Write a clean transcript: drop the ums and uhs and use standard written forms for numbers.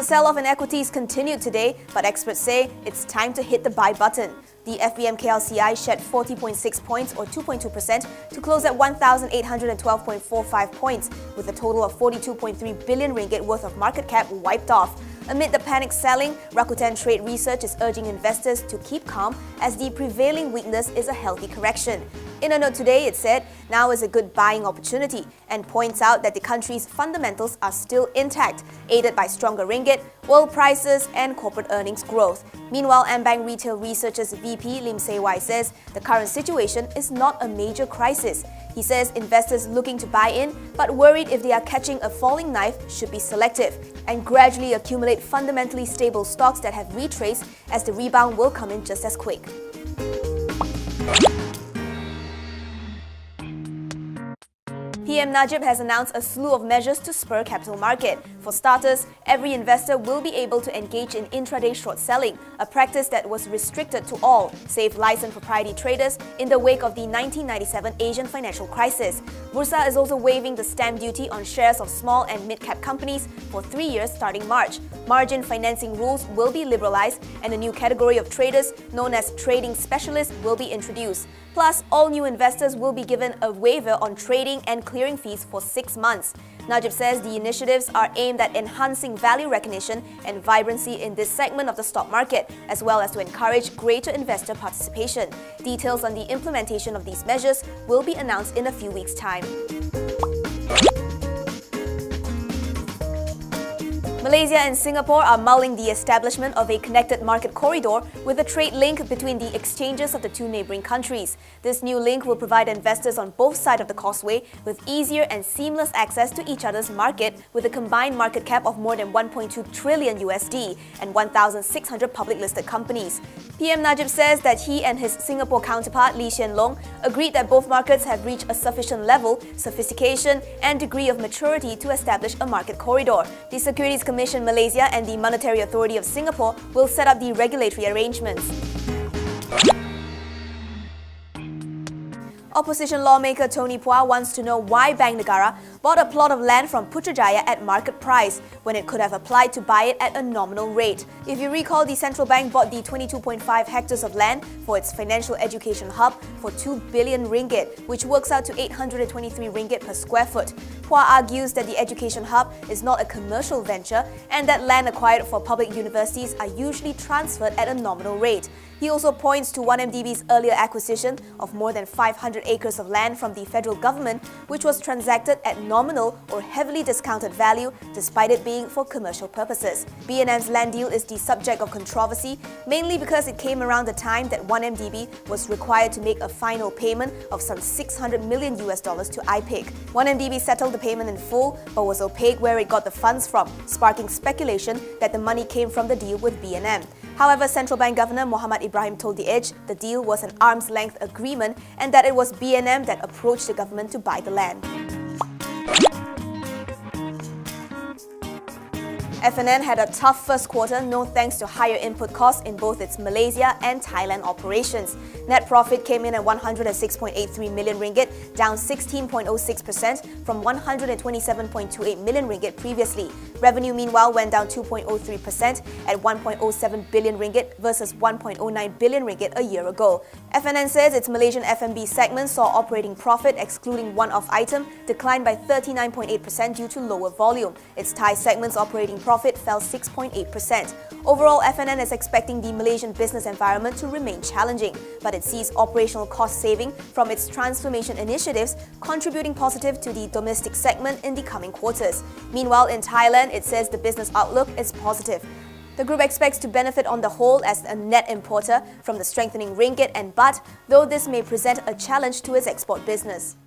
sell-off in equities continued today, but experts say it's time to hit the buy button. The FBM-KLCI shed 40.6 points or 2.2% to close at 1,812.45 points, with a total of 42.3 billion ringgit worth of market cap wiped off. Amid the panic selling, Rakuten Trade Research is urging investors to keep calm as the prevailing weakness is a healthy correction. In a note today, it said, now is a good buying opportunity, and points out that the country's fundamentals are still intact, aided by stronger ringgit, oil prices and corporate earnings growth. Meanwhile, AmBank Retail Research's VP Lim Say Wai says the current situation is not a major crisis. He says investors looking to buy in but worried if they are catching a falling knife should be selective and gradually accumulate fundamentally stable stocks that have retraced, as the rebound will come in just as quick. PM Najib has announced a slew of measures to spur capital market. For starters, every investor will be able to engage in intraday short selling, a practice that was restricted to all, save licensed propriety traders, in the wake of the 1997 Asian financial crisis. Bursa is also waiving the stamp duty on shares of small and mid-cap companies for 3 years starting March. Margin financing rules will be liberalized, and a new category of traders known as trading specialists will be introduced. Plus, all new investors will be given a waiver on trading and clearing fees for 6 months. Najib says the initiatives are aimed at enhancing value recognition and vibrancy in this segment of the stock market, as well as to encourage greater investor participation. Details on the implementation of these measures will be announced in a few weeks' time. Malaysia and Singapore are mulling the establishment of a connected market corridor with a trade link between the exchanges of the two neighbouring countries. This new link will provide investors on both sides of the causeway with easier and seamless access to each other's market, with a combined market cap of more than 1.2 trillion USD and 1,600 public listed companies. PM Najib says that he and his Singapore counterpart Lee Hsien Loong agreed that both markets have reached a sufficient level, sophistication and degree of maturity to establish a market corridor. The Securities Commission Malaysia and the Monetary Authority of Singapore will set up the regulatory arrangements. Opposition lawmaker Tony Pua wants to know why Bank Negara bought a plot of land from Putrajaya at market price when it could have applied to buy it at a nominal rate. If you recall, the central bank bought the 22.5 hectares of land for its financial education hub for 2 billion ringgit, which works out to 823 ringgit per square foot. Pua argues that the education hub is not a commercial venture and that land acquired for public universities are usually transferred at a nominal rate. He also points to 1MDB's earlier acquisition of more than 500 acres of land from the federal government, which was transacted at nominal or heavily discounted value despite it being for commercial purposes. BNM's land deal is the subject of controversy, mainly because it came around the time that 1MDB was required to make a final payment of some $600 million to IPIC. 1MDB settled the payment in full, but was opaque where it got the funds from, sparking speculation that the money came from the deal with BNM. However, Central Bank Governor Muhammad Ibrahim told The Edge the deal was an arm's-length agreement and that it was BNM that approached the government to buy the land. FNN had a tough first quarter, no thanks to higher input costs in both its Malaysia and Thailand operations. Net profit came in at 106.83 million ringgit, down 16.06% from 127.28 million ringgit previously. Revenue, meanwhile, went down 2.03% at 1.07 billion ringgit versus 1.09 billion ringgit a year ago. FNN says its Malaysian F&B segment saw operating profit, excluding one-off item, decline by 39.8% due to lower volume. Its Thai segment's operating profit fell 6.8%. Overall, FNN is expecting the Malaysian business environment to remain challenging, but it sees operational cost saving from its transformation initiatives contributing positive to the domestic segment in the coming quarters. Meanwhile, in Thailand, it says the business outlook is positive. The group expects to benefit on the whole as a net importer from the strengthening ringgit and baht, though this may present a challenge to its export business.